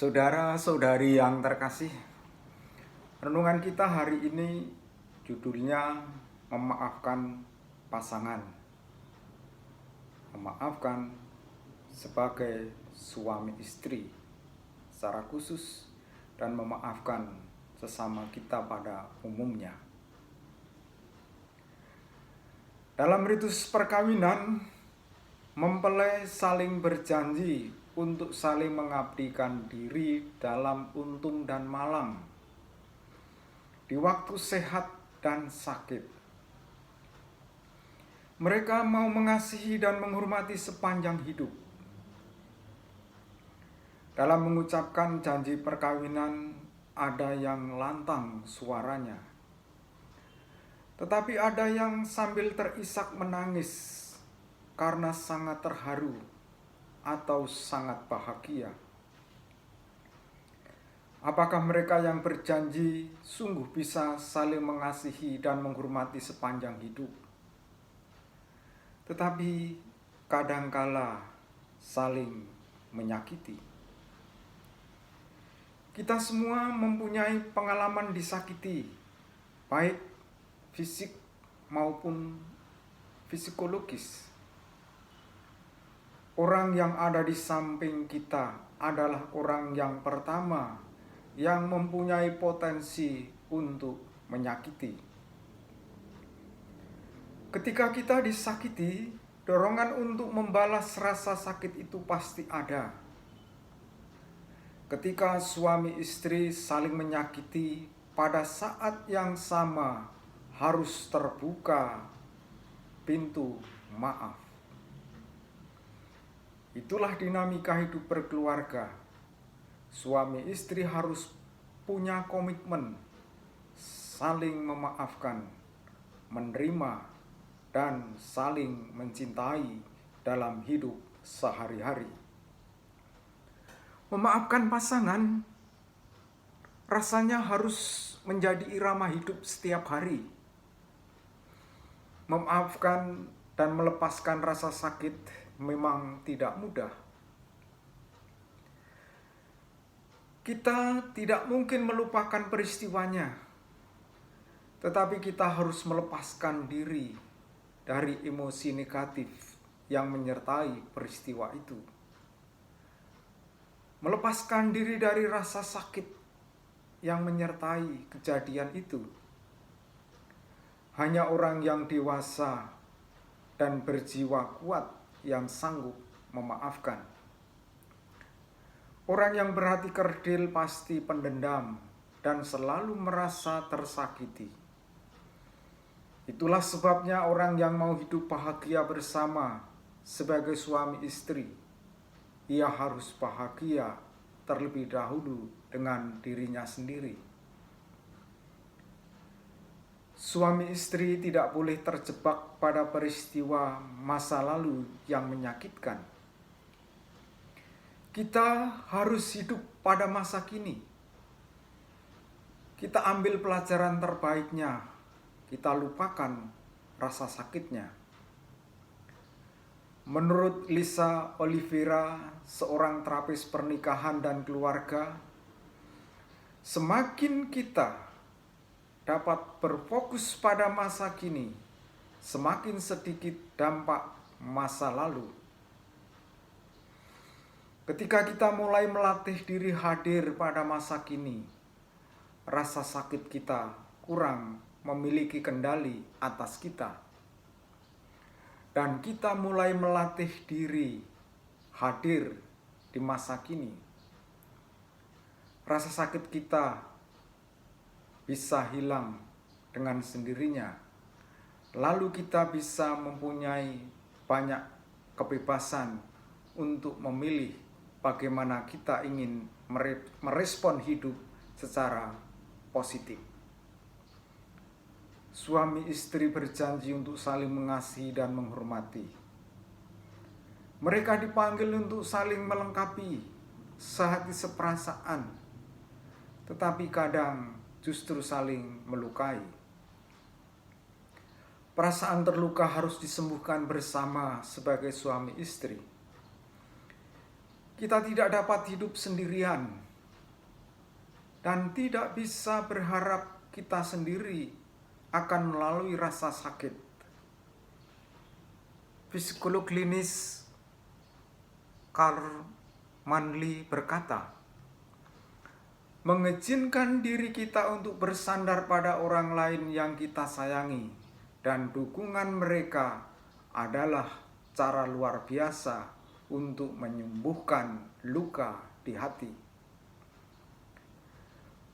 Saudara-saudari yang terkasih, renungan kita hari ini judulnya memaafkan pasangan. Memaafkan sebagai suami istri secara khusus dan memaafkan sesama kita pada umumnya. Dalam ritus perkawinan, mempelai saling berjanji untuk saling mengabdikan diri dalam untung dan malang, di waktu sehat dan sakit. Mereka mau mengasihi dan menghormati sepanjang hidup. Dalam mengucapkan janji perkawinan, ada yang lantang suaranya, tetapi ada yang sambil terisak menangis karena sangat terharu atau sangat bahagia. Apakah mereka yang berjanji sungguh bisa saling mengasihi dan menghormati sepanjang hidup? Tetapi kadangkala saling menyakiti. Kita semua mempunyai pengalaman disakiti, baik fisik maupun psikologis. Orang yang ada di samping kita adalah orang yang pertama yang mempunyai potensi untuk menyakiti. Ketika kita disakiti, dorongan untuk membalas rasa sakit itu pasti ada. Ketika suami istri saling menyakiti, pada saat yang sama harus terbuka pintu maaf. Itulah dinamika hidup berkeluarga. Suami istri harus punya komitmen saling memaafkan, menerima, dan saling mencintai dalam hidup sehari-hari. Memaafkan pasangan rasanya harus menjadi irama hidup setiap hari. Memaafkan dan melepaskan rasa sakit memang tidak mudah. Kita tidak mungkin melupakan peristiwanya, tetapi kita harus melepaskan diri dari emosi negatif yang menyertai peristiwa itu. Melepaskan diri dari rasa sakit yang menyertai kejadian itu. Hanya orang yang dewasa dan berjiwa kuat yang sanggup memaafkan. Orang yang berhati kerdil pasti pendendam dan selalu merasa tersakiti. Itulah sebabnya orang yang mau hidup bahagia bersama sebagai suami istri, ia harus bahagia terlebih dahulu dengan dirinya sendiri. Suami istri tidak boleh terjebak pada peristiwa masa lalu yang menyakitkan. Kita harus hidup pada masa kini. Kita ambil pelajaran terbaiknya, kita lupakan rasa sakitnya. Menurut Lisa Oliveira, seorang terapis pernikahan dan keluarga, semakin kita dapat berfokus pada masa kini, semakin sedikit dampak masa lalu. Ketika kita mulai melatih diri hadir pada masa kini, rasa sakit kita kurang memiliki kendali atas kita. Dan kita mulai melatih diri hadir di masa kini. Rasa sakit kita bisa hilang dengan sendirinya. Lalu kita bisa mempunyai banyak kebebasan untuk memilih bagaimana kita ingin merespon hidup secara positif. Suami istri berjanji untuk saling mengasihi dan menghormati. Mereka dipanggil untuk saling melengkapi, sehati seperasaan, tetapi kadang justru saling melukai. Perasaan terluka harus disembuhkan bersama sebagai suami istri. Kita tidak dapat hidup sendirian dan tidak bisa berharap kita sendiri akan melalui rasa sakit. Psikolog klinis Carl Manley berkata, mengizinkan diri kita untuk bersandar pada orang lain yang kita sayangi dan dukungan mereka adalah cara luar biasa untuk menyembuhkan luka di hati.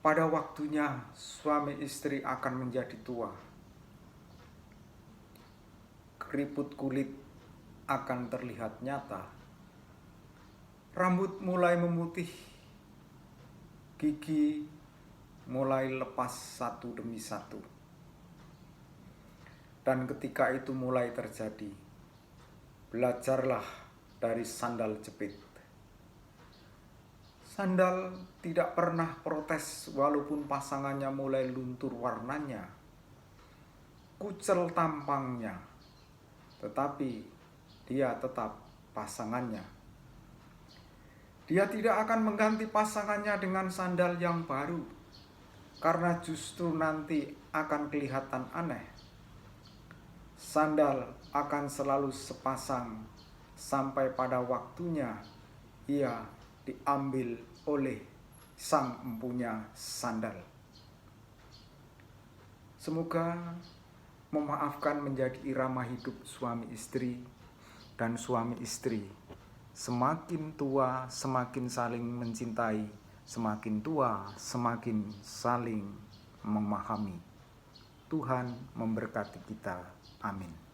Pada waktunya suami istri akan menjadi tua. Keriput kulit akan terlihat nyata. Rambut mulai memutih. Gigi mulai lepas satu demi satu. Dan ketika itu mulai terjadi, belajarlah dari sandal jepit. Sandal tidak pernah protes walaupun pasangannya mulai luntur warnanya, kucel tampangnya, tetapi dia tetap pasangannya. Dia tidak akan mengganti pasangannya dengan sandal yang baru, karena justru nanti akan kelihatan aneh. Sandal akan selalu sepasang sampai pada waktunya ia diambil oleh sang empunya sandal. Semoga memaafkan menjadi irama hidup suami istri, dan suami istri semakin tua semakin saling mencintai, semakin tua semakin saling memahami. Tuhan memberkati kita. Amin.